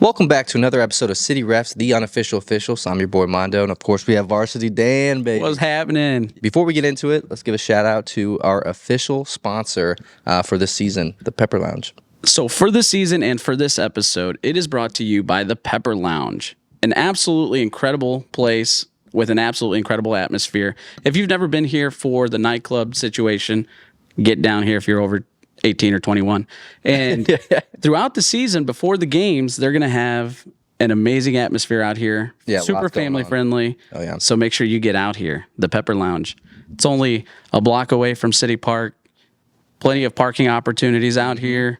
Welcome back to another episode of City Refs, the unofficial officials. I'm your boy Mondo, and of course we have Varsity Dan, baby. What's happening? Before we get into it, let's give a shout out to our official sponsor for this season, the Pepper Lounge. So for this season and for this episode, it is brought to you by the Pepper Lounge, an absolutely incredible place with an absolutely incredible atmosphere. If you've never been here for the nightclub situation, get down here if you're over 18 or 21. And throughout the season, before the games, they're going to have an amazing atmosphere out here. Yeah, super family friendly. Oh, yeah. So make sure you get out here, the Pepper Lounge. It's only a block away from City Park. Plenty of parking opportunities out here.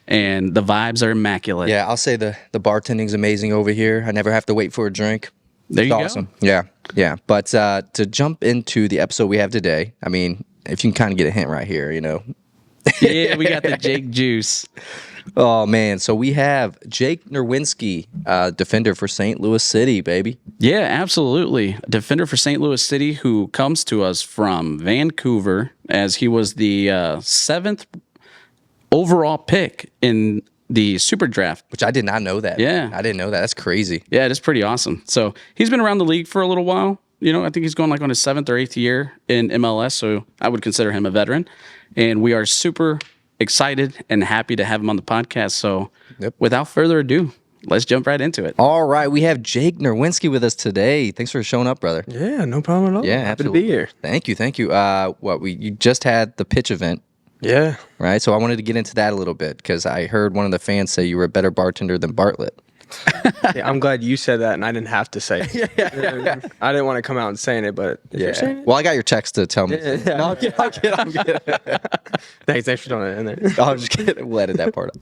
And the vibes are immaculate. Yeah, I'll say the bartending's amazing over here. I never have to wait for a drink. There you Awesome. Go. Yeah. But to jump into the episode we have today, I mean, if you can kind of get a hint right here, you know. Yeah, we got the Jake juice. Oh, man. So we have Jake Nerwinski, defender for St. Louis City, baby. Yeah, absolutely. A defender for St. Louis City who comes to us from Vancouver as he was the 7th overall pick in the Super Draft. Which I did not know that. Yeah. I didn't know that. That's crazy. Yeah, it is pretty awesome. So he's been around the league for a little while. You know, I think he's going like on his 7th or 8th year in MLS, so I would consider him a veteran. And we are super excited and happy to have him on the podcast. So without further ado, let's jump right into it. All right. We have Jake Nerwinski with us today. Thanks for showing up, brother. Yeah, no problem at all. Yeah, Happy absolutely. to be here. Thank you. You just had the pitch event, Yeah. right? So I wanted to get into that a little bit because I heard one of the fans say you were a better bartender than Bartlett. Yeah, I'm glad you said that and I didn't have to say it. I didn't want to come out and saying it, but if you're saying it, Well, I got your text to tell me. yeah. No, I'm kidding. thanks for throwing it in there. No, I'm just kidding. We'll edit that part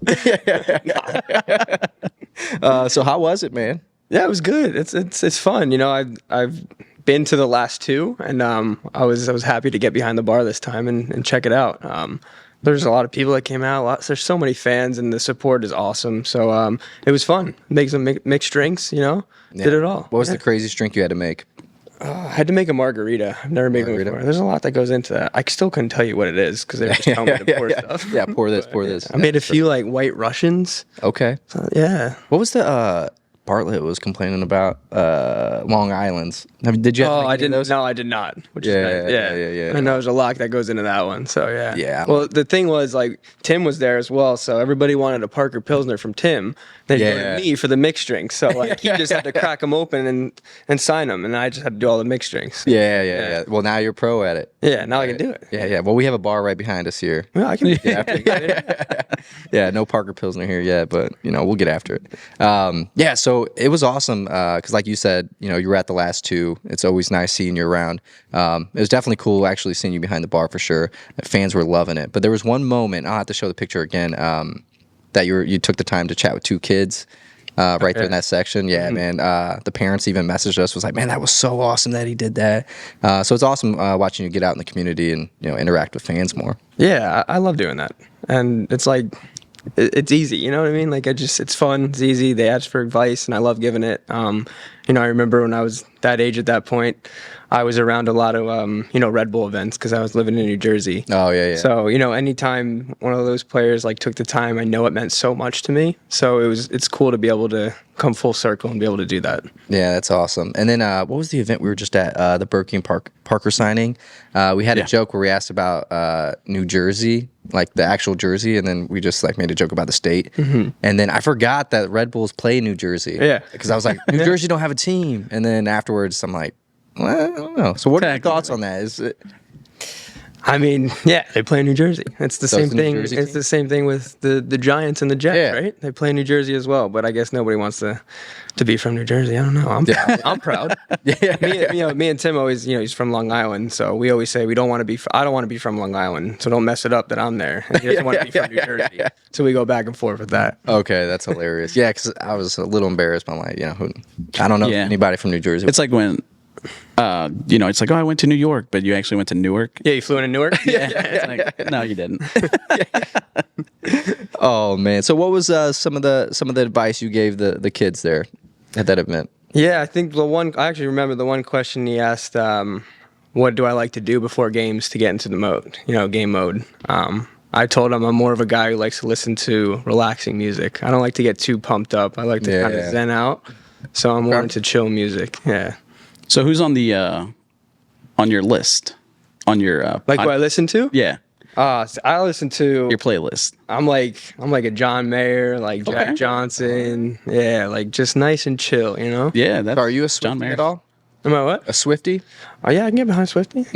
up. So how was it, man? Yeah, it was good. It's fun. You know, I've been to the last two, and I was happy to get behind the bar this time and check it out. There's a lot of people that came out. There's so many fans, and the support is awesome. So it was fun. Make some mixed drinks. You know, did it all. What was the craziest drink you had to make? I had to make a margarita. I've never made one before. There's a lot that goes into that. I still couldn't tell you what it is because they were just telling me to pour stuff. Yeah, pour this. I made a few like White Russians. Okay. So, yeah. What was the Bartlett was complaining about Long Island's? Did you? Oh, I didn't. didn't. No, I did not. Which is nice. Yeah. I know there's a lot that goes into that one. So yeah. Yeah. Well, the thing was like Tim was there as well, so everybody wanted a Parker Pilsner from Tim. They wanted me for the mixed drinks. So like he just had to crack them open and sign them, and I just had to do all the mixed drinks. Yeah. Well, now you're pro at it. Yeah. Now I can do it. Yeah. Well, we have a bar right behind us here. Well, I can. Yeah, no Parker Pilsner here yet, but we'll get after it. Yeah, so it was awesome because, like you said, you were at the last two. It's always nice seeing you around. It was definitely cool actually seeing you behind the bar for sure. Fans were loving it, but there was one moment I'll have to show the picture again that you took the time to chat with two kids. Right there in that section. Yeah, man. The parents even messaged us, was like, man, that was so awesome that he did that. So it's awesome watching you get out in the community and interact with fans more. Yeah, I love doing that. And it's like, it's easy, you know what I mean? Like, it's fun, it's easy. They ask for advice, and I love giving it. I remember when I was that age at that point, I was around a lot of, Red Bull events because I was living in New Jersey. Oh, yeah. So, anytime one of those players, like, took the time, I know it meant so much to me. So it's cool to be able to come full circle and be able to do that. Yeah, that's awesome. And then what was the event we were just at, the Berkey and Parker signing? We had a joke where we asked about New Jersey, like the actual jersey, and then we just like made a joke about the state. Mm-hmm. And then I forgot that Red Bulls play New Jersey. Yeah. Because I was like, New Jersey don't have a team. And then afterwards, I'm like, well, I don't know. So what are your thoughts on that? Is it... I mean, yeah, they play in New Jersey. It's the same it's a New thing. Jersey It's team? the same thing with the Giants and the Jets, Yeah. right? They play in New Jersey as well. But I guess nobody wants to be from New Jersey. I don't know. I'm proud. Me and Tim always, he's from Long Island, so we always say I don't want to be from Long Island, so don't mess it up that I'm there. And he doesn't want to be from New Jersey, so we go back and forth with that. Okay, that's hilarious. Yeah, because I was a little embarrassed. But I'm like, I don't know anybody from New Jersey. It's like when, it's like, oh, I went to New York, but you actually went to Newark. Yeah, you flew into Newark. Yeah. It's like, no, you didn't. Oh man! So what was some of the advice you gave the kids there at that event? Yeah, I think I actually remember the one question he asked, what do I like to do before games to get into the mode, game mode? I told him I'm more of a guy who likes to listen to relaxing music. I don't like to get too pumped up. I like to kind of zen out. So I'm more into chill music. Yeah. So who's on the on your list? On your Like what I listen to? Yeah, So I listen to your playlist. I'm like a John Mayer, like Jack Johnson. Yeah, like just nice and chill, you know? Yeah, that's So are you a John Swiftie Mayer. at all? Am I what? A Swiftie? Oh yeah, I can get behind Swiftie.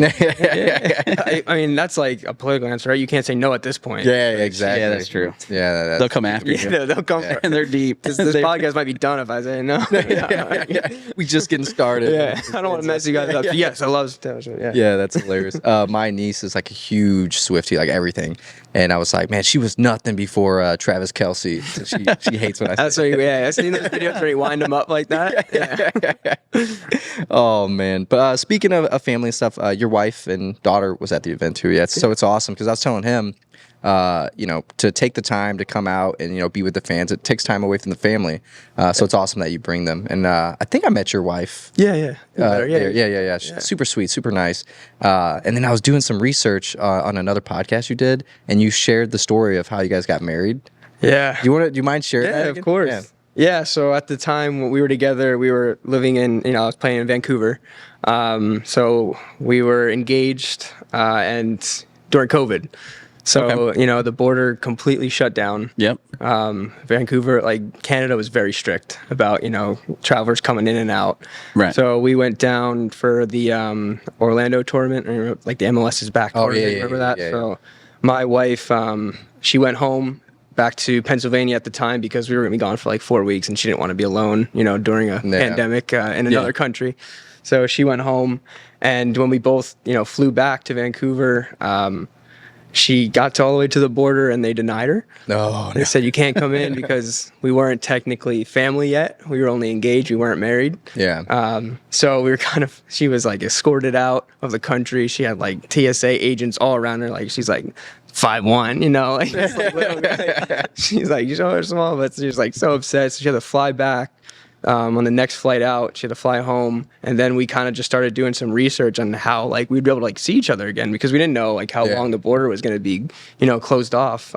I mean, that's like a political answer, right? You can't say no at this point. Yeah, exactly. Yeah, that's true. Yeah, They'll come after you, Yeah, they'll come. and they're deep. This podcast might be done if I say no. we just getting started. Yeah, I don't want to mess you guys up. Yes, I love Taylor Swift. Yeah. Yeah, that's hilarious. My niece is like a huge Swiftie, like everything. And I was like, man, she was nothing before Travis Kelce. So she hates when I say That's what. Yeah, I've seen those videos where you wind them up like that. Yeah. Oh man! But speaking of family and stuff, your wife and daughter was at the event too. Yeah, so it's awesome because I was telling him, to take the time to come out and be with the fans. It takes time away from the family, so it's awesome that you bring them. And I think I met your wife. Yeah. Yeah. She's super sweet, super nice. And then I was doing some research on another podcast you did, and you shared the story of how you guys got married. Yeah. Do you mind sharing that? Yeah, again? of course. Yeah, so at the time when we were together, we were living in, I was playing in Vancouver. So we were engaged and during COVID. So, the border completely shut down. Yep. Vancouver, like Canada was very strict about, travelers coming in and out. Right. So we went down for the Orlando tournament, like the MLS is back tournament. yeah, Remember that? yeah. So my wife, she went home back to Pennsylvania at the time because we were going to be gone for like 4 weeks and she didn't want to be alone, during a pandemic in another country. So she went home, and when we both, flew back to Vancouver, she got to all the way to the border and they denied her. They said, you can't come in because we weren't technically family yet. We were only engaged. We weren't married. Yeah. So we were she was like escorted out of the country. She had like TSA agents all around her. Like she's like 5'1", like, this, like, little guy. She's like, you show her small, but she was like so upset. So she had to fly back. On the next flight out, she had to fly home, and then we kind of just started doing some research on how like we'd be able to like see each other again because we didn't know like how long the border was going to be, closed off.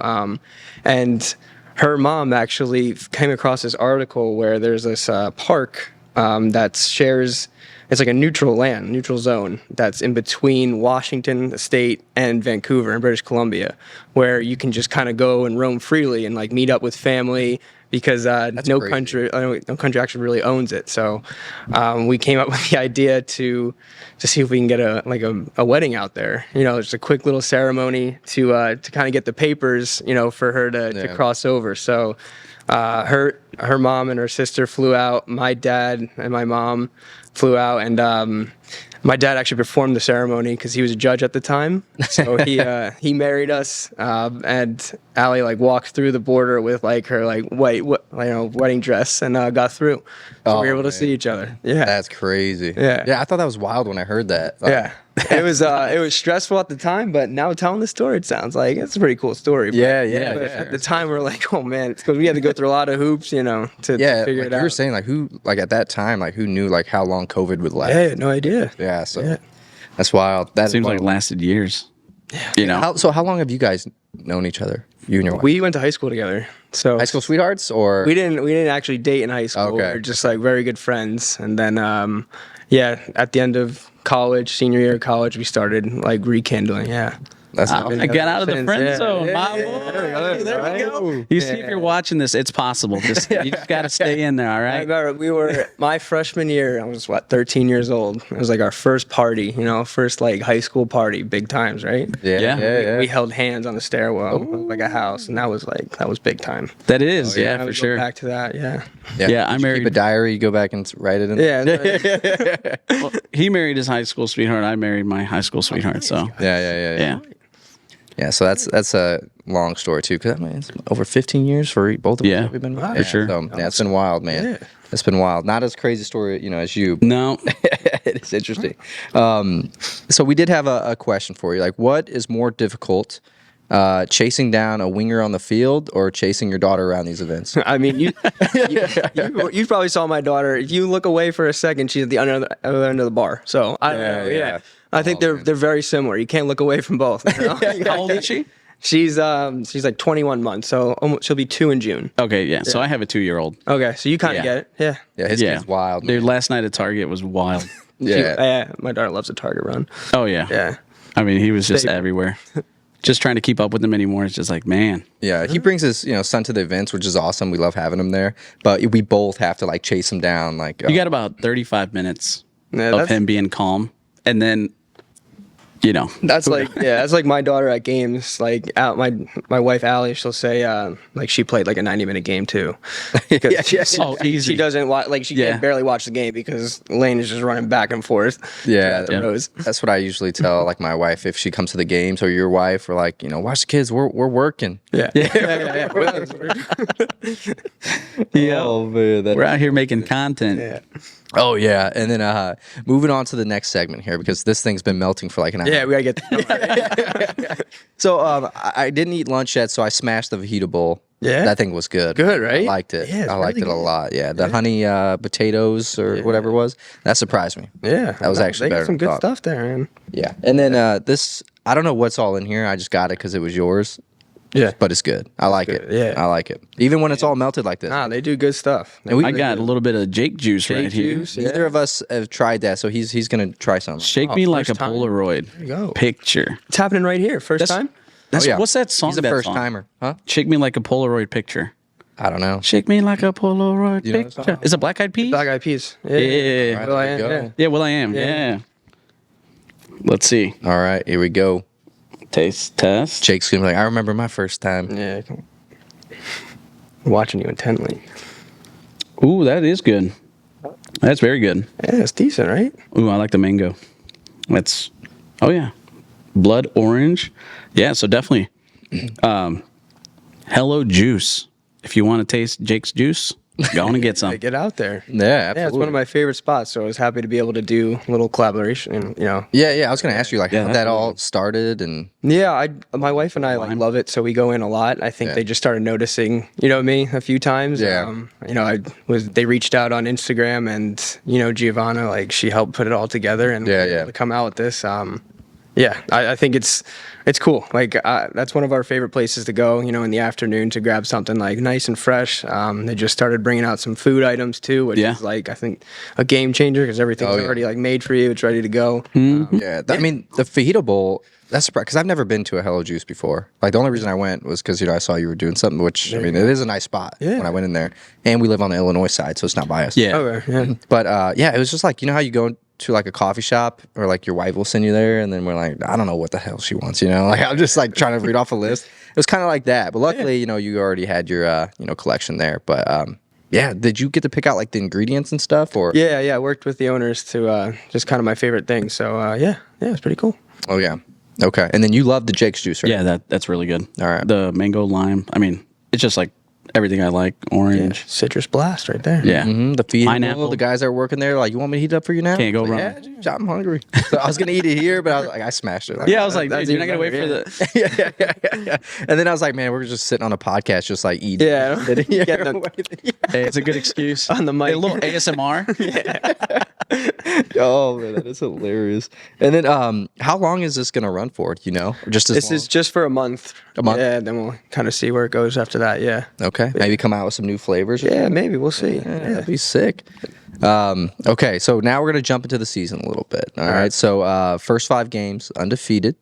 And her mom actually came across this article where there's this park that shares. It's like a neutral zone that's in between Washington, the state, and Vancouver in British Columbia, where you can just kind of go and roam freely and like meet up with family because no country actually really owns it. So we came up with the idea to see if we can get a wedding out there. Just a quick little ceremony to kind of get the papers, for her to cross over. So her mom and her sister flew out. My dad and my mom flew out, and my dad actually performed the ceremony because he was a judge at the time. So he married us, and Allie like walked through the border with like her like white wedding dress and got through. So we were able to see each other. Yeah, That's crazy. Yeah. I thought that was wild when I heard that. Yeah. It was stressful at the time, but now telling the story, it sounds like it's a pretty cool story. But, Yeah. At the time, we're like, oh man, it's because we had to go through a lot of hoops, to figure it out. You were saying like who like at that time like who knew like how long COVID would last? Yeah, I had no idea. Yeah, so that's wild. That Seems wild. like it lasted years. Yeah. How long have you guys known each other? You and your wife? We went to high school together. So High school sweethearts or we didn't actually date in high school. Okay. We were just like very good friends. And then at the end of college, senior year of college, we started like rekindling. Yeah. That's I got out of the friend Yeah. zone. Yeah. My boy. There we go. You see, if you're watching this, it's possible. You just got to stay in there, all I right? remember we were my freshman year. I was 13 years old. It was like our first party, first like high school party, big times, right? Yeah. We held hands on the stairwell of like a house, and that was big time. That is, I yeah, would for go sure. Back to that, yeah. Yeah, I Did you married. keep a diary. You go back and write it in. Yeah. Well, he married his high school sweetheart. I married my high school sweetheart. So Yeah. yeah, So that's a long story too, because it's over 15 years for both of us. Yeah, that we've been married. for sure. So it's been wild, man. Yeah. It's been wild. Not as crazy story, as you. no. It's interesting. So we did have a question for you. Like, what is more difficult, chasing down a winger on the field or chasing your daughter around these events? I mean, you probably saw my daughter. If you look away for a second, she's at the other end of the bar. So I don't know. Yeah. I think they're very similar. You can't look away from both. How old is she? She's like 21 months, so she'll be 2 in June. Okay, yeah. So I have a 2-year-old. Okay, so you kind of Yeah. get it. Yeah. Yeah, his kid's wild. Dude, Man. last night at Target was wild. Yeah. My daughter loves a Target run. Oh, yeah. Yeah. I mean, he was just Staple. everywhere. Just trying to keep up with him anymore. It's just like, man. Yeah, he brings his son to the events, which is awesome. We love having him there, but we both have to like chase him down. Like You got about 35 minutes Yeah, of that's- him being calm, and then, That's like my daughter at games. Like out my wife Allie, she'll say like she played like a 90-minute game too. Because Oh, easy. she doesn't watch, like she Yeah. can barely watch the game because Lane is just running back and forth. Yeah, throughout the rows. that's what I usually tell like my wife if she comes to the games, or your wife, or like watch the kids. We're working. Yeah. Yeah. Oh man, we're out here making content. Yeah. Oh yeah, and then moving on to the next segment here because this thing's been melting for like an hour. Yeah, we gotta get that. So I didn't eat lunch yet, so I smashed the fajita bowl. Yeah? that thing was good. Good, right? I liked it. Yeah, it's I liked really it a good. lot. Yeah, the honey potatoes or whatever it was, that surprised me. Yeah, That was actually they better got some than I good thought. stuff there, man. Yeah, and then this I don't know what's all in here. I just got it because it was yours. Yeah, But it's good. I like it. good, yeah. I like it. Even when it's all melted like this. nah, they do good stuff. And we- I got a little bit of Jake juice right here. juice. Neither of us have tried that, so he's gonna try some. Shake me like a first time? Polaroid you go. picture. It's happening right here, first time. That's Oh, yeah. what's that song? He's a that first song? timer, huh? Shake me like a Polaroid picture. I don't know. Shake me like a Polaroid You know the picture. song? Is it Black Eyed Peas? Black Eyed Peas. Yeah, Yeah. Right, Will I there you Am, go. yeah. Yeah, well, I am. Yeah. Yeah. Let's see. All right, here we go. Taste test. Jake's gonna be like, I remember my first time. Yeah. Watching you intently. Ooh, that is good. That's very good. Yeah, it's decent, right? Ooh, I like the mango. That's, oh yeah, blood orange. Yeah, so definitely. Hello Juice. If you want to taste Jake's juice, go on and get some. They get out there. Yeah, absolutely. Yeah, it's one of my favorite spots. So I was happy to be able to do a little collaboration. And, Yeah, I was gonna ask you like Yeah, how that's that really all started, and yeah, my wife and I like love it, so we go in a lot. I think Yeah. they just started noticing, me a few times. Yeah. They reached out on Instagram, and Giovanna, like she helped put it all together, and we were able to come out with this. I think it's cool. Like that's one of our favorite places to go. In the afternoon to grab something like nice and fresh. They just started bringing out some food items too, which is like I think a game changer because everything's already like made for you. It's ready to go. I mean the fajita bowl. That's surprising because I've never been to a Hello Juice before. Like the only reason I went was because I saw you were doing something. Which I mean, it is a nice spot when I went in there, and we live on the Illinois side, so it's not by us. Yeah. Okay, yeah. But it was just like how you go to like a coffee shop or like your wife will send you there, and then we're like, I don't know what the hell she wants. Like I'm just like trying to read off a list. It was kind of like that. But luckily, you already had your collection there. But did you get to pick out like the ingredients and stuff? Or Yeah, I worked with the owners to just kind of my favorite thing. So it's pretty cool. Oh yeah. Okay. And then you love the Jake's juice, right? Yeah, that's really good. All right. The mango lime. I mean, it's just like everything I like. Orange. Citrus blast right there. Yeah. The fajita Pineapple. bowl, the guys that are working there, like, you want me to heat it up for you now? Can't go Like, wrong. Yeah, dude, I'm hungry. So I was gonna eat it here, but I was like, I smashed it. Like, Yeah, I was like, That's dude, you're not even gonna wait better, for the. yeah. And then I was like, man, we're just sitting on a podcast, just like eating. Yeah. Yeah. Getting the- Hey, it's a good excuse. On the mic. A little ASMR. Oh man, that is hilarious. And then, how long is this gonna run for? Do you know? Or just as This long? is just for a month. A month? Yeah, then we'll kind of see where it goes after that. Yeah. Okay. Maybe come out with some new flavors. Yeah, maybe we'll see. Yeah, that'd be sick. Okay, so now we're gonna jump into the season a little bit. All right. So first 5 games undefeated,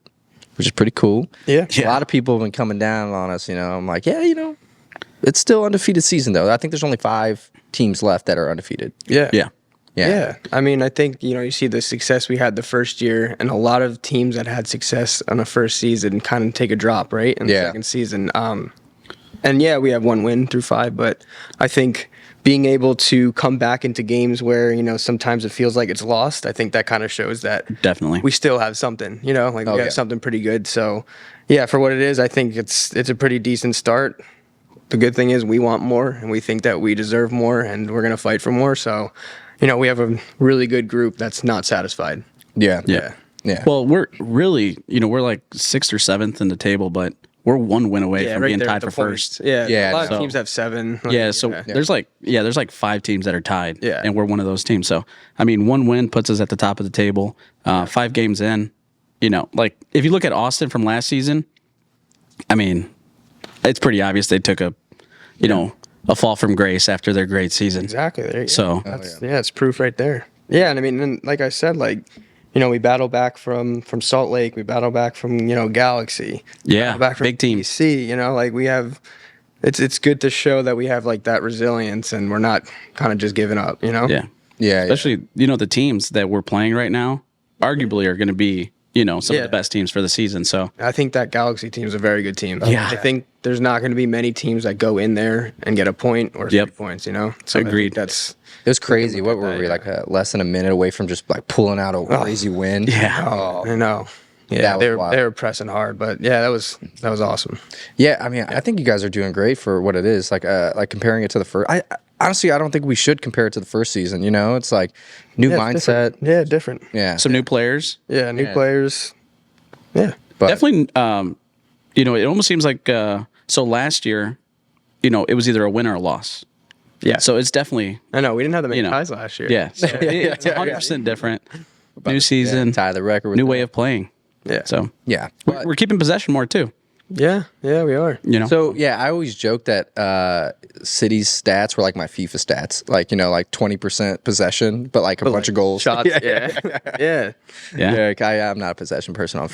which is pretty cool. Yeah. A lot of people have been coming down on us. I'm like, it's still undefeated season though. I think there's only 5 teams left that are undefeated. Yeah. Yeah. Yeah. I mean, I think, you see the success we had the first year, and a lot of teams that had success on the first season kind of take a drop, right? In the second season. And yeah, we have 1 win through 5, but I think being able to come back into games where, sometimes it feels like it's lost, I think that kind of shows that Definitely. we still have something, we yeah. have something pretty good. So yeah, for what it is, I think it's a pretty decent start. The good thing is we want more, and we think that we deserve more, and we're going to fight for more. So, we have a really good group that's not satisfied. Yeah. Yeah. Yeah. Well, we're really, we're like 6th or 7th in the table, but we're 1 win away from being there tied at for the points. first. Yeah, Yeah, a lot so- of teams have 7. Yeah, so there's like 5 teams that are tied, Yeah. and we're one of those teams. So I mean, 1 win puts us at the top of the table. 5 games in, like if you look at Austin from last season, I mean, it's pretty obvious they took a fall from grace after their great season. Exactly. There you go. So it's proof right there. Yeah, and I mean, and like I said, like, we battle back from Salt Lake, we battle back from Galaxy, yeah, back from big team. BC, like we have. It's good to show that we have like that resilience and we're not kind of just giving up. Yeah. Especially the teams that we're playing right now, arguably are going to be some of the best teams for the season. So I think that Galaxy team is a very good team. Yeah. I think there's not going to be many teams that go in there and get a point or 3 points. So Agreed. It was crazy. What were we like less than a minute away from just like pulling out a crazy win? Yeah, I know. Yeah, they were pressing hard, but yeah, that was awesome. Yeah, I mean, I think you guys are doing great for what it is. Like comparing it to the first. Honestly, I don't think we should compare it to the first season. It's like new mindset. Different. Yeah, some new players. Yeah, new players. Yeah, but definitely. It almost seems like so last year, it was either a win or a loss. Yeah. So it's definitely. I know we didn't have that many ties last year. Yeah, so it's 100% different. New season, tie the record. With new way of playing. Yeah. So yeah, we're keeping possession more too. Yeah, we are. So yeah, I always joke that City's stats were like my FIFA stats, like like 20% possession, but like a bunch of goals, shots. Yeah. I'm not a possession person.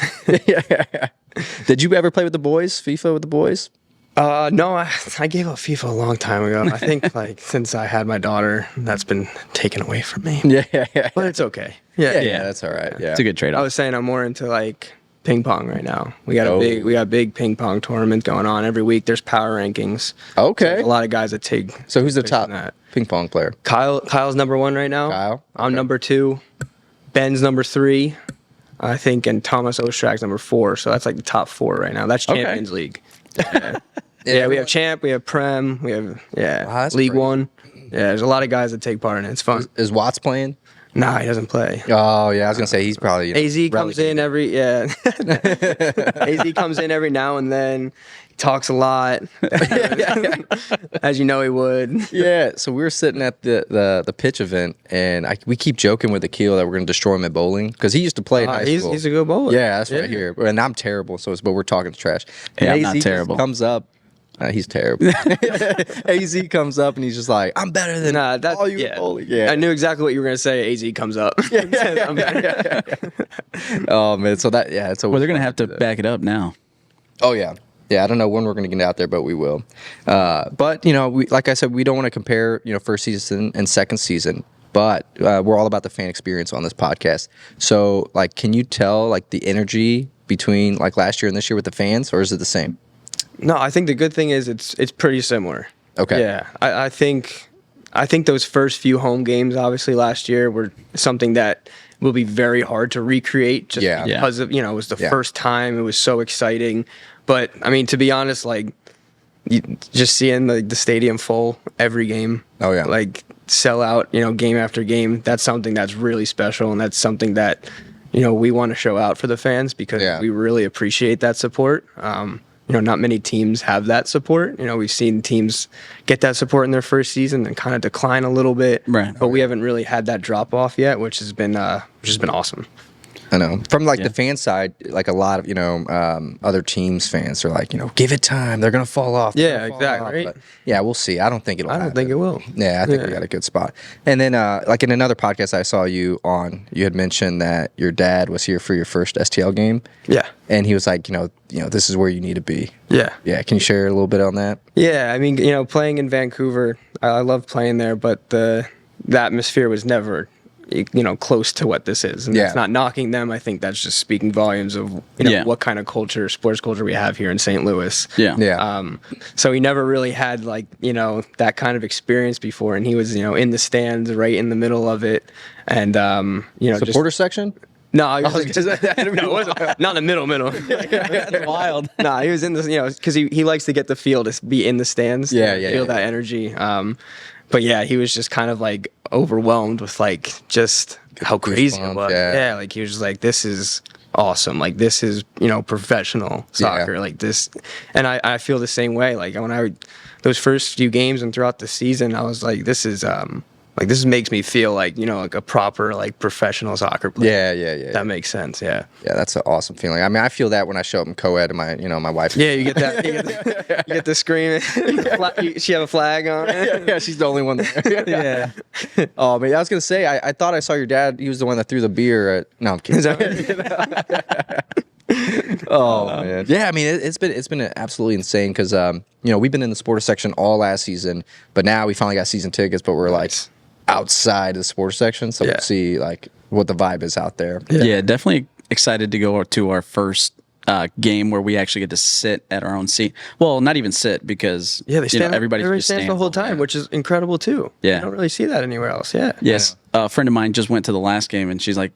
Did you ever play with the boys? FIFA with the boys? No, I gave up FIFA a long time ago. I think like since I had my daughter, that's been taken away from me. Yeah. But it's okay. Yeah, that's all right. Yeah, it's a good trade-off. I was saying I'm more into like ping pong right now. We got a big ping pong tournament going on every week. There's power rankings. Okay. So a lot of guys that take. So who's the top ping pong player? Kyle's number 1 right now. Kyle. I'm number 2. Ben's number 3, I think, and Thomas Ostrak's number 4. So that's like the top 4 right now. That's Champions League. Yeah, we have Champ, we have Prem, we have League great. 1. Yeah, there's a lot of guys that take part in it. It's fun. Is Watts playing? Nah, he doesn't play. Oh yeah, I was gonna say he's probably AZ comes in every AZ comes in every now and then. He talks a lot, as you know he would. Yeah. So we were sitting at the pitch event, and we keep joking with Akil that we're gonna destroy him at bowling because he used to play in high school. He's a good bowler. Yeah, that's what I hear. And I'm terrible, but we're talking trash. Hey, I'm AZ not terrible. Comes up. He's terrible. AZ comes up and he's just like, I'm better than all you bowling. Yeah. I knew exactly what you were gonna say. AZ comes up. Oh man, so it's a. Well, they're gonna have to back it up now. Oh yeah. Yeah, I don't know when we're going to get out there, but we will. But like I said, we don't want to compare first season and second season. But we're all about the fan experience on this podcast. So like, can you tell like the energy between like last year and this year with the fans, or is it the same? No, I think the good thing is it's pretty similar. Okay. Yeah, I think those first few home games, obviously last year, were something that will be very hard to recreate. Just because of it was the first time. It was so exciting. But I mean, to be honest, like just seeing the stadium full every game. Oh yeah. Like sell out, game after game. That's something that's really special, and that's something that we want to show out for the fans because we really appreciate that support. Not many teams have that support. We've seen teams get that support in their first season and kind of decline a little bit. Right. But we haven't really had that drop off yet, which has been awesome. I know. From like the fan side, like a lot of other teams fans are like, give it time. They're gonna fall off. Yeah, exactly. Right? Yeah, we'll see. I don't think it'll. I don't think it will. Yeah, I think we got a good spot. And then, like in another podcast I saw you on, you had mentioned that your dad was here for your first STL game. Yeah. And he was like, this is where you need to be. Yeah. Yeah. Can you share a little bit on that? Yeah, I mean, playing in Vancouver, I love playing there, but the atmosphere was never close to what this is. And that's not knocking them. I think that's just speaking volumes of what kind of sports culture we have here in St. Louis. Yeah. Yeah. So he never really had that kind of experience before, and he was in the stands right in the middle of it, and supporter section. No, not in the middle. That's wild. No, he was in the because he likes to get the feel to be in the stands. Feel that energy. But yeah, he was just kind of like overwhelmed with like just how crazy it was. Yeah, like he was just like, this is awesome. Like this is professional soccer. Like this, and I feel the same way. Like when those first few games and throughout the season, I was like, this is like this makes me feel like like a proper like professional soccer player. Yeah. That makes sense. Yeah. Yeah, that's an awesome feeling. I mean, I feel that when I show up in co-ed and my wife. Yeah, you get that. You get the screaming. She have a flag on. Yeah, she's the only one there. Yeah. Oh man, I was gonna say I thought I saw your dad. He was the one that threw the beer at. No, I'm kidding. Oh man, yeah. I mean, it's been absolutely insane because we've been in the sports section all last season, but now we finally got season tickets. But we're like outside the sports section, so we'll see like what the vibe is out there. Yeah, definitely excited to go to our first game where we actually get to sit at our own seat. Well, not even sit because they stand. Everybody stands stands the whole time, which is incredible too. Yeah. You don't really see that anywhere else. Yeah. Yes, a friend of mine just went to the last game, and she's like,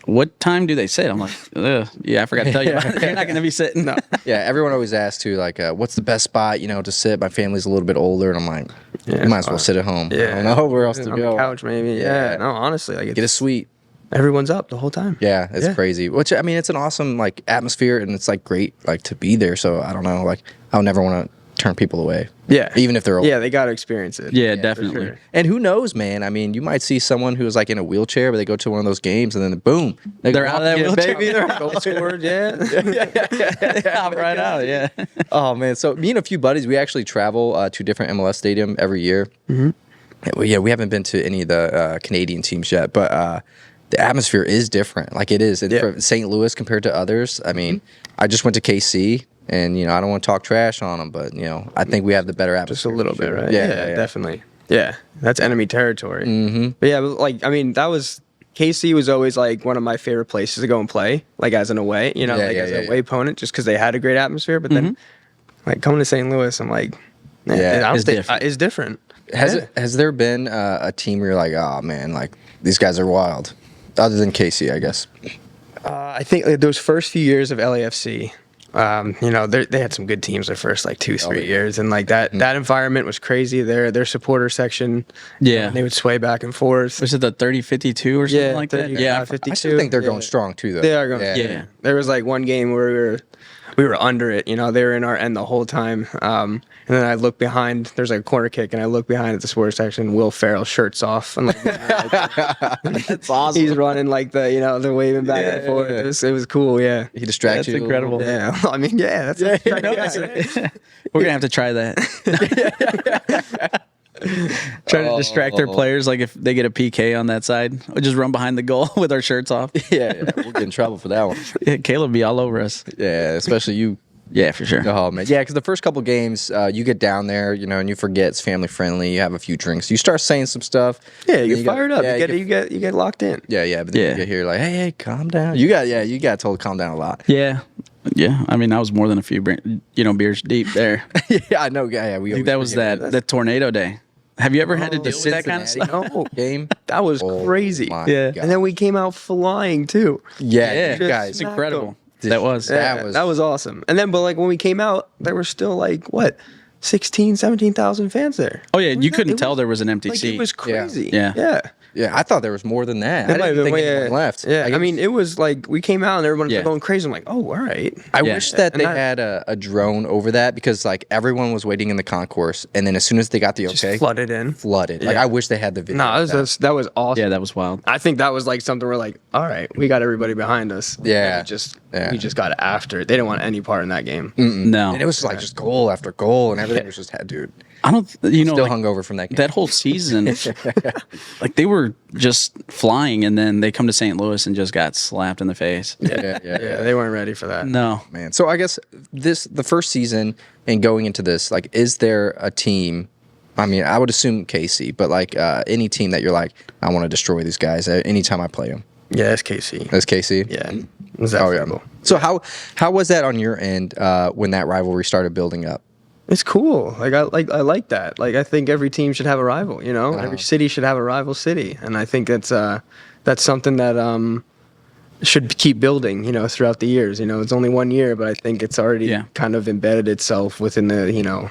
"What time do they sit?" I'm like, "Ugh, yeah, I forgot to tell you. You're not going to be sitting." No. Yeah, everyone always asks too, like, what's the best spot, to sit? My family's a little bit older, and I'm like, you might as well sit at home. Yeah. I don't know where else to on go. the couch maybe. Yeah. No, honestly, like Get a suite. everyone's up the whole time. Yeah, it's crazy. Which I mean, it's an awesome like atmosphere, and it's like great like to be there. So I don't know, like I would never want to turn people away. Yeah. Even if they're old. Yeah, they got to experience it. Yeah, definitely. sure. And who knows, man? I mean, you might see someone who's like in a wheelchair, but they go to one of those games, and then boom, They're out of that wheelchair. baby. They're Goal scored, yeah. Hop right out. Yeah. Oh man, so me and a few buddies, we actually travel to different MLS stadium every year. Mm-hmm. Well, yeah, we haven't been to any of the Canadian teams yet, but the atmosphere is different. Like it is for St. Louis compared to others. I mean, I just went to KC, and I don't want to talk trash on them, but I think we have the better atmosphere. Just a little bit, right? Yeah, Definitely. Yeah, that's enemy territory. Mm-hmm. But yeah, like I mean, that was KC was always like one of my favorite places to go and play, like as an away, as an away opponent, just because they had a great atmosphere. But then, like coming to St. Louis, I'm like, it's different. Has there been a team where you're like, oh man, like these guys are wild, other than KC, I guess? I think those first few years of LAFC, they had some good teams their first like 2-3 years, and like that environment was crazy. Their supporter section, they would sway back and forth. Was it the 30-52 or something like that? Yeah, 52. I still think they're going strong too, though. They are going. Yeah. There was like one game where we were under it. They were in our end the whole time. And then I look behind. There's like a corner kick, and I look behind at the sports section. Will Ferrell shirts off, and That's awesome. he's running like the waving back and forth. It was cool. Yeah, He distracts That's you. incredible. yeah. I mean, that's We're gonna have to try that. Try to distract their players, like if they get a PK on that side, we'll just run behind the goal with our shirts off. Yeah, we'll get in trouble for that one. Yeah, Caleb be all over us. Yeah, especially you. Yeah, for sure. Oh man, yeah, because the first couple games, you get down there, and you forget it's family friendly. You have a few drinks, you start saying some stuff. Yeah, you get fired up. You get locked in. Yeah, but then you get here like, hey, calm down. You got told to calm down a lot. Yeah. I mean, I was more than a few, beers deep there. Yeah, I know. Yeah, I think that was the tornado day. Have you ever had to deal with that kind of stuff? No. Game That was crazy. Yeah. And then we came out flying too. Yeah, you guys. It's incredible. That was awesome. And then, but like when we came out, there were still like 17,000 fans there. Oh yeah, you couldn't tell there was an empty seat. It was crazy. Yeah. Yeah, I thought there was more than that. There I might didn't have been think anyone left. Yeah, Like, I mean, it was like we came out and everyone was Yeah. going crazy. I'm like, oh, all right. I Yeah. wish that And they that- had a drone over that because like everyone was waiting in the concourse, and then as soon as they got the Just okay, flooded in. flooded. Like Yeah. I wish they had the video. No, of that. that was awesome. Yeah, that was wild. I think that was like something we're like, all right, we got everybody behind us. Yeah. And we just got after it. They didn't want any part in that game. No, And it was like just goal after goal, and everything was just dude. I don't. Still like, hungover from that game. that whole season, like they were just flying, and then they come to St. Louis and just got slapped in the face. yeah. Yeah, they weren't ready for that. No, Man, so I guess the first season and going into this, like, is there a team? I mean, I would assume KC, but like any team that you're like, I want to destroy these guys anytime I play them. Yeah, it's KC. That's KC. Yeah. It's that simple. So how was that on your end when that rivalry started building up? It's cool. I like that. Like I think every team should have a rival. Every city should have a rival city, and I think that's something that should keep building. Throughout the years. It's only 1 year, but I think it's already kind of embedded itself within the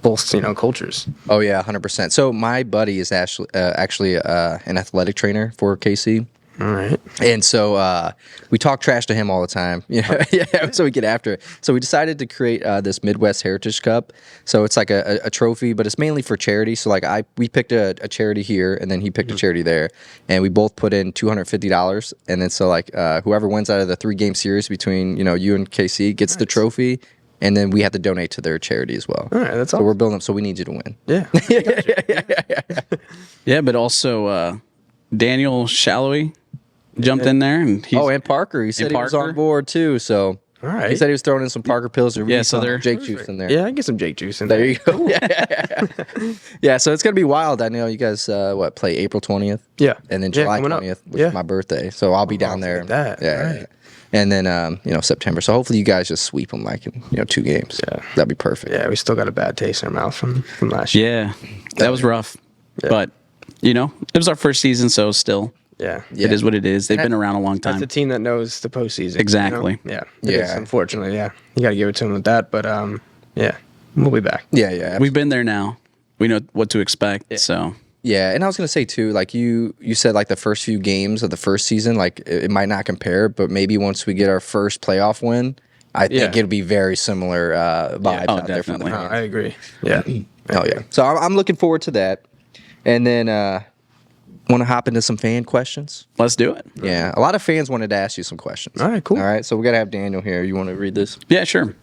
both cultures. Oh yeah, 100%. So my buddy is actually an athletic trainer for KC. All right. And so we talk trash to him all the time, yeah, so we get after it. So we decided to create this Midwest Heritage Cup. So it's like a trophy, but it's mainly for charity. So like we picked a charity here, and then he picked a charity there, and we both put in $250. And then so like whoever wins out of the 3-game series between you and KC gets the trophy, and then we have to donate to their charity as well. All right, that's so awesome. we're building up. So we need you to win. Yeah. Yeah, but also Daniel Shallowy jumped in there, and And Parker. He said he was on board too. So All right. he said he was throwing in some Parker Pilsner. Yeah, so they're Jake juice in there. Yeah, I get some Jake juice in There there. you go. Yeah, so it's gonna be wild. I know you guys play April 20th. Yeah. And then Yeah, July coming up. 20th, which Yeah. is my birthday. So I'll be down look there. at that. Yeah. Right. Yeah. And then September. So hopefully you guys just sweep them like in 2 games. Yeah. That'd be perfect. Yeah, we still got a bad taste in our mouth from last year. yeah, that was rough. Yeah. But it was our first season, so still Yeah. it is what it is. They've been around a long That's time. the team that knows the postseason. Exactly. Yeah. Yeah. Unfortunately, yeah. You got to give it to them with that. But, yeah, we'll be back. Yeah. We've been there now. We know what to expect. So Yeah, and I was gonna say too, like you said, like the first few games of the first season, like it might not compare, but maybe once we get our first playoff win, I think it'll be very similar vibes Oh, out there from the definitely. fans. I agree. Yeah. Oh yeah. So I'm looking forward to that, and then want to hop into some fan questions. let's do it. Yeah, a lot of fans wanted to ask you some questions. All right, cool. All right, so we gotta have Daniel here. You want to read this? Yeah, sure.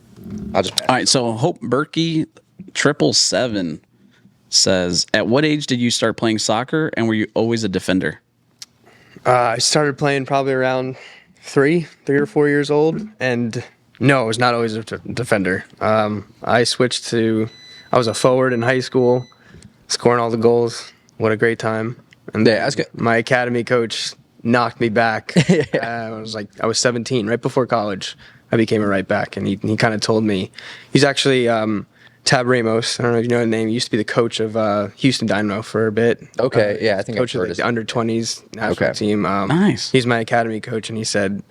I'll just. All right. So Hope Berkey 777 says, "At what age did you start playing soccer, and were you always a defender?" I started playing probably around 3 or 4 years old, and no, I was not always a defender. I switched to, I was a forward in high school, scoring all the goals. What a great time! And Yeah, that's good. my academy coach knocked me back. I was 17, right before college. I became a right back, and he kind of told me, he's actually Tab Ramos. I don't know if you know the name. He used to be the coach of Houston Dynamo for a bit. Okay, yeah, I think I've coach of heard the his- under-20s national Okay. team. Nice. He's my academy coach, and he said,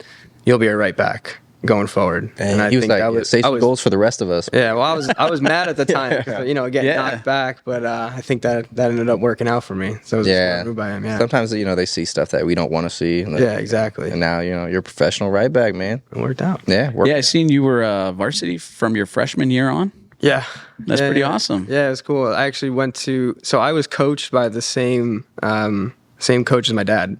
"You'll be a right back going forward." And he was like, "Save some goals for the rest of us." Yeah, well, I was mad at the time, 'cause, getting Yeah. knocked back, but I think that ended up working out for me. So it was a Yeah. smart move by him. Yeah, Sometimes they see stuff that we don't want to see. And yeah, exactly. And now you're a professional right back, man. It worked out. Yeah. Yeah, I seen you were varsity from your freshman year on. Yeah, That's Yeah, pretty yeah. awesome. Yeah, it was cool. I actually so I was coached by the same coach as my dad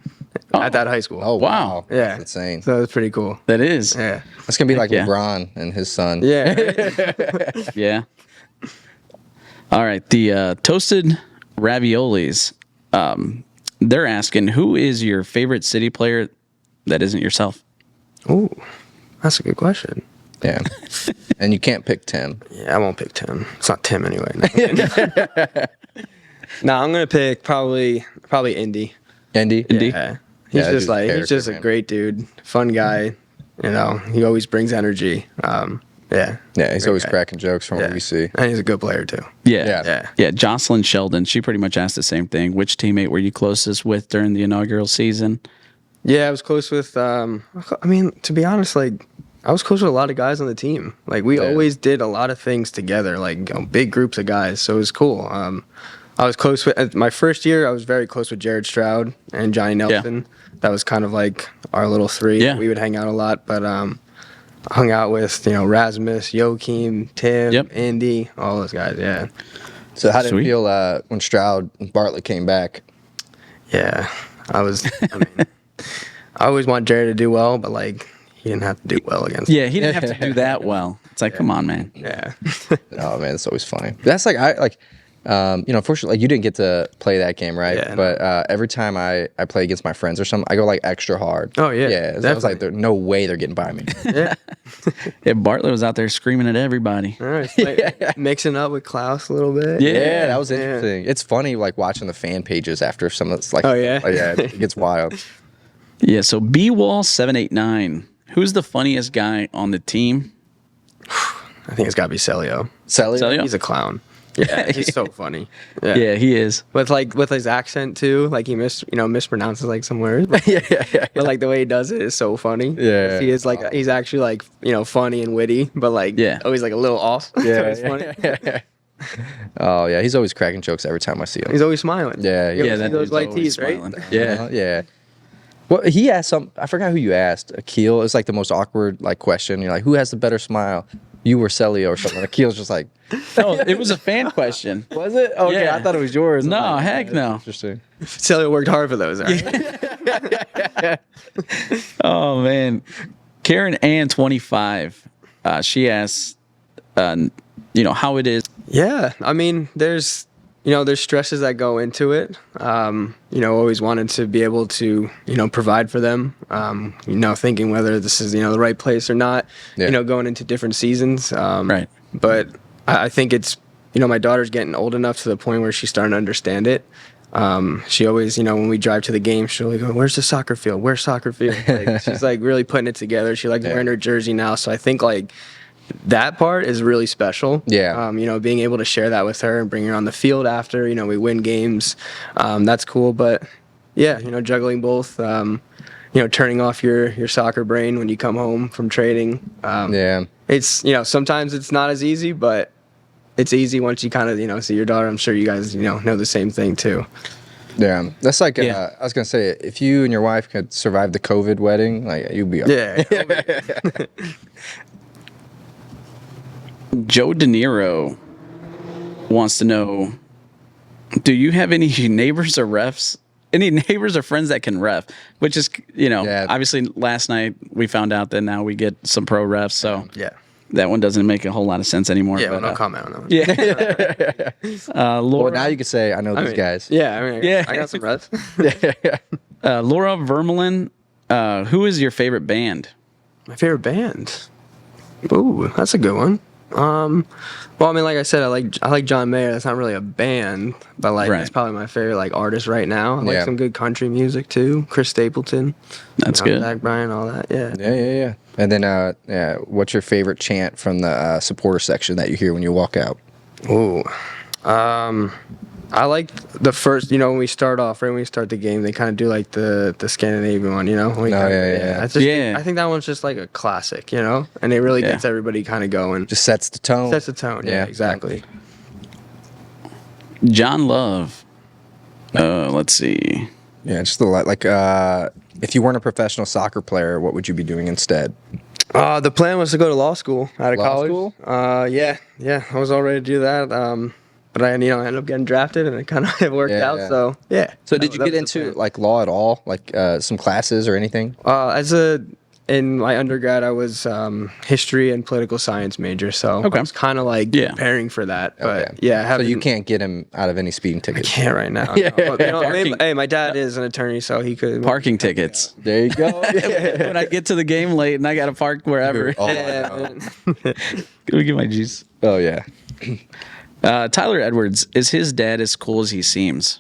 at that high school. Oh wow. yeah, That's insane. So it was pretty cool. That is. Yeah, That's gonna be like yeah. LeBron and his son. yeah. Yeah. All right. The toasted raviolis. They're asking, who is your favorite city player that isn't yourself? Ooh, that's a good question. Yeah. And you can't pick Tim. Yeah, I won't pick Tim. It's not Tim anyway. No, I'm gonna pick probably Indy. Indy. Indy? Yeah. Yeah, He's that dude's just a he's just character, a man. great dude, fun guy. He always brings energy. Yeah. Yeah, he's Great always guy. cracking jokes from Yeah. what we see. And he's a good player too. Yeah. Yeah. Yeah. Yeah. Jocelyn Sheldon. She pretty much asked the same thing. Which teammate were you closest with during the inaugural season? Yeah, I was close with. I mean, to be honest, like I was close with a lot of guys on the team. Like we always did a lot of things together, like big groups of guys. So it was cool. I was close with my first year. I was very close with Jared Stroud and Johnny Nelson. That was kind of like our little three. Yeah. We would hang out a lot, but hung out with Rasmus, Joachim, Tim, Yep. Andy, all those guys. Yeah, So how did Sweet. it feel when Stroud and Bartlett came back? yeah. I mean, I always want Jared to do well, but like he didn't have to do well against. Yeah, he didn't have to do that well. It's like, come on, man. Yeah. Oh man, it's always funny. That's like unfortunately, like you didn't get to play that game, right? Yeah, no. But every time I play against my friends or something, I go like extra hard. Oh, yeah, yeah. I was definitely. like, there's no way they're getting by me. Yeah. Yeah, Bartlett was out there screaming at everybody. All right. Like, mixing up with Klaus a little bit. Yeah, that was Yeah. interesting. It's funny, like watching the fan pages after some of it's like, Oh, yeah? yeah, it gets wild. Yeah, so BWall789. Who's the funniest guy on the team? I think it's got to be Celio. Celio? Celio? He's a clown. Yeah, he's so funny. Yeah. Yeah, he is. With his accent too, like he mispronounces like some words. But, yeah. but like the way he does it is so funny. Yeah. He is like he's actually like funny and witty, but like Yeah. always like a little off. So Yeah, it's funny. Oh yeah, he's always cracking jokes every time I see him. He's always smiling. Yeah, You Yeah, ever that see those dude's white always tees, right? smiling. Yeah. yeah. Well, he asked some. I forgot who you asked. Akil. It's like the most awkward like question. You're like, who has the better smile? You or Celio or something. Akil's just like, No, it was a fan question. was it? Okay, Yeah. I thought it was yours. No, I'm like, heck that's no. Interesting. Celia worked hard for those. Right? Oh man, Karen Ann 25. She asks, how it is. Yeah, I mean, there's stresses that go into it. Always wanted to be able to, provide for them. Thinking whether this is, the right place or not. Yeah. Going into different seasons. Right. But I think it's, my daughter's getting old enough to the point where she's starting to understand it. She always, when we drive to the game, she'll like go, "Where's the soccer field? Where's soccer field?" Like, she's like really putting it together. She likes wearing her jersey now. So I think like that part is really special. Yeah. Being able to share that with her and bring her on the field after, we win games. That's cool. But yeah, juggling both, turning off your soccer brain when you come home from training. Yeah. It's, sometimes it's not as easy, but it's easy once you kind of, see your daughter. I'm sure you guys, know the same thing too. Yeah. That's like, Yeah. I was going to say, if you and your wife could survive the COVID wedding, like you'd be all right. Yeah. Joe De Niro wants to know, do you have any neighbors or refs? Any neighbors or friends that can ref? Which is, obviously last night we found out that now we get some pro refs. So Yeah. that one doesn't make a whole lot of sense anymore. Yeah, but, no comment on that one. Yeah. Laura, Well, now you could say, I know these guys. Yeah, I mean, Yeah. I got some reps. Laura Vermelin, who is your favorite band? My favorite band. Ooh, that's a good one. Well, I mean, like I said, I like John Mayer. That's not really a band, but like Right. that's probably my favorite like artist right now. I like Yeah. some good country music too. Chris Stapleton. That's good. Zach Bryan, all that. Yeah. Yeah. And then, what's your favorite chant from the supporter section that you hear when you walk out? Ooh. I like the first, when we start off, right when we start the game, they kind of do like the Scandinavian one, yeah. It's just, Yeah. I think that one's just like a classic, and it really gets everybody kind of going. Just sets the tone. Sets the tone. Yeah, Yeah. exactly. John Love. Let's see. Yeah, just a lot. Like, if you weren't a professional soccer player, what would you be doing instead? The plan was to go to law school out of Law college. school? Yeah. I was all ready to do that. But I, ended up getting drafted, and it kind of worked Yeah, out. yeah. So yeah. So did you That get was the into plan. like law at all? Like some classes or anything? In my undergrad, I was history and political science major, so Okay. I was kind of like preparing for that. But Okay. yeah, I So haven't. you can't get him out of any speeding tickets. Can't right now. No. But, Parking. hey, my dad is an attorney, so he could. Parking tickets. There you go. When I get to the game late and I got to park wherever. Oh, Yeah. Let me get my juice. oh yeah. Tyler Edwards, is his dad as cool as he seems?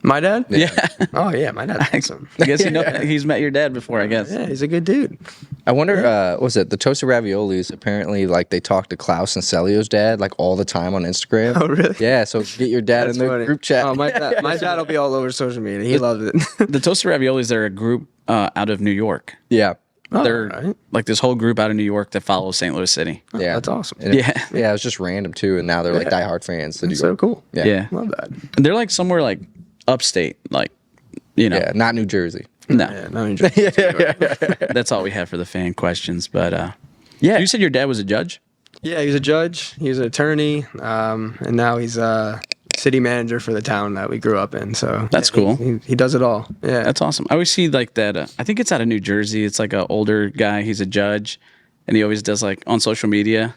My dad? Yeah. Oh yeah, my dad's awesome. I guess he's met your dad before, I guess. Yeah, he's a good dude. I wonder, what was it the toasted raviolis? Apparently, like they talk to Klaus and Celio's dad like all the time on Instagram. Oh really? Yeah, so get your dad That's in the funny. group chat. Oh, my dad will be all over social media. He loves it. The Toasted Raviolis are a group out of New York. yeah, They're right. like this whole group out of New York that follows St. Louis City. yeah, That's awesome. And Yeah. yeah, it was just random too, and now they're like diehard fans. That's so cool. Yeah. Yeah. Love that. And they're like somewhere like upstate, like, Yeah, not New Jersey. No, Yeah, no, enjoy. that's all we have for the fan questions. But yeah, you said your dad was a judge? Yeah, he was a judge. He was an attorney, and now he's a city manager for the town that we grew up in. So That's yeah, cool. He does it all. Yeah, That's awesome. I always see like that. I think it's out of New Jersey. It's like an older guy. He's a judge, and he always does like on social media.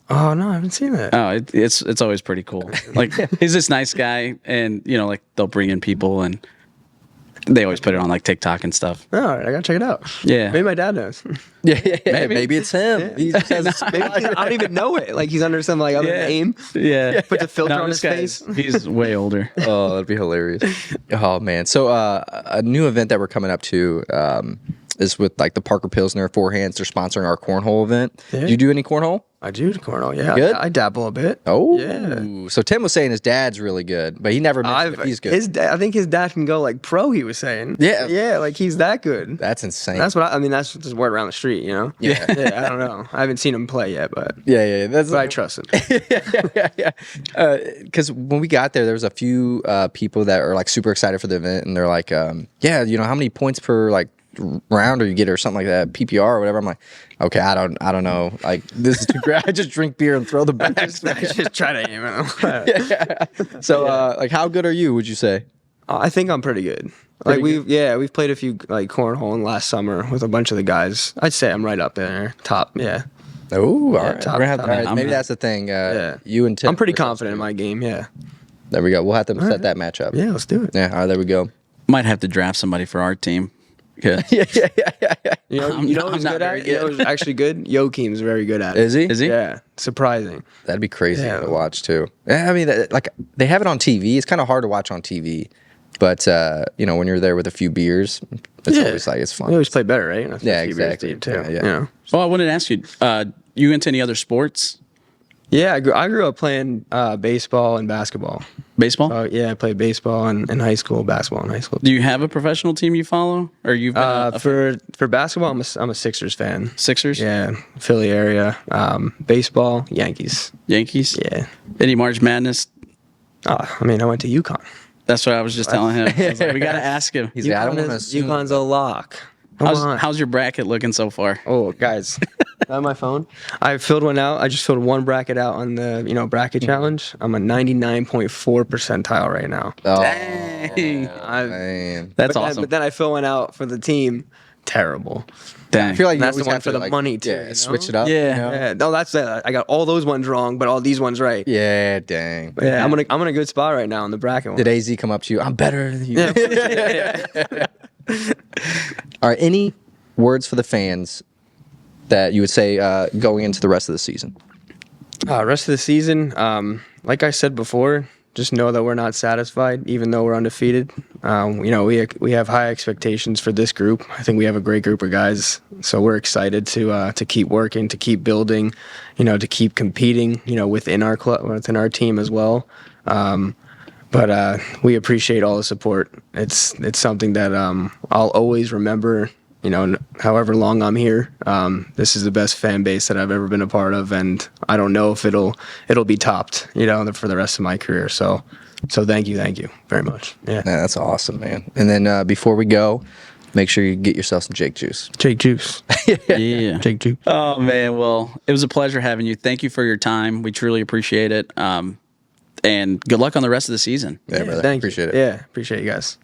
Oh no, I haven't seen that. Oh, it's always pretty cool. Like he's this nice guy, and like they'll bring in people, and they always put it on like TikTok and stuff. All right, I gotta check it out. Yeah. Maybe my dad knows. Yeah, Maybe. maybe it's him. He just has a Maybe I don't even know it. Like he's under some like other name. Yeah, Puts a filter No, on this his guy's- face. He's way older. Oh, that'd be hilarious. Oh man. So a new event that we're coming up to is with like the Parker Pilsner Four Hands. They're sponsoring our cornhole event. Yeah. Do you do any cornhole? I do cornhole. Yeah, Good? I dabble a bit. Oh, yeah. So Tim was saying his dad's really good, but he never mentioned if he's good. I think his dad can go like pro. He was saying. Yeah. Yeah, like he's that good. That's insane. That's what I mean. That's just word around the street, you know. Yeah. Yeah. I don't know. I haven't seen him play yet, but yeah. That's but I trust him. yeah. Because when we got there was a few people that are like super excited for the event, and they're like, yeah, you know, how many points per like round or you get or something like that, PPR or whatever. I'm like, okay, I don't know. Like, this is too great. I just drink beer and throw the bags. I just try to aim it. Yeah. So, like, how good are you? Would you say? I think I'm pretty good. Like we've played a few like cornhole last summer with a bunch of the guys. I'd say I'm right up there, top. Yeah. Oh, all right. top. We're gonna have, Top. all right. Maybe that's the thing. Yeah. You and Tim. I'm pretty confident in my game. Yeah. There we go. We'll have to set that match up. Yeah. Let's do it. Yeah. All right. There we go. Might have to draft somebody for our team. Yeah. You know, I'm who's not good very at it? You know who's actually good? Joachim's very good at it. Is he? Is he? Yeah. Surprising. That'd be crazy Yeah. to watch too. Yeah, I mean, like they have it on TV. It's kind of hard to watch on TV, but you know, when you're there with a few beers, it's always like it's fun. We always play better, right? Yeah, exactly. Too. Yeah. You know? Well, I wanted to ask you, you into any other sports? Yeah, I grew up playing baseball and basketball. Baseball? Yeah, I played baseball in high school, basketball in high school. Do you have a professional team you follow, or you've been For basketball, I'm a Sixers fan. Sixers? Yeah, Philly area. Baseball, Yankees. Yankees? Yeah. Any March Madness? I mean, I went to UConn. That's what I was just telling him. I was like, we got to ask him. He's like, I don't want to assume. UConn's a lock. Come on. How's your bracket looking so far? Oh, guys, on my phone. I filled one out. I just filled one bracket out on the bracket challenge. I'm a 99.4 percentile right now. Oh, Dang. man. That's awesome. But then I fill one out for the team. Terrible. Dang. I feel like you That's the always one have for to, the money too. Yeah, you know? switch it up. Yeah. you know? Yeah, no, that's it. I got all those ones wrong, but all these ones right. Yeah, dang. Yeah, I'm in a good spot right now in the bracket one. Did AZ come up to you? I'm better than you. Yeah. All right. Any words for the fans that you would say going into the rest of the season? Rest of the season, like I said before, just know that we're not satisfied, even though we're undefeated. We have high expectations for this group. I think we have a great group of guys, so we're excited to keep working, to keep building, to keep competing, within our club, within our team as well. But we appreciate all the support. It's something that I'll always remember. However long I'm here, this is the best fan base that I've ever been a part of, and I don't know if it'll be topped, for the rest of my career. So thank you very much. Yeah, That's awesome, man. And then before we go, make sure you get yourself some Jake juice. Jake Juice. Yeah. Jake Juice. Oh, man. Well, it was a pleasure having you. Thank you for your time. We truly appreciate it. And good luck on the rest of the season. Yeah, brother. Thank Appreciate you. it. Yeah, appreciate you guys.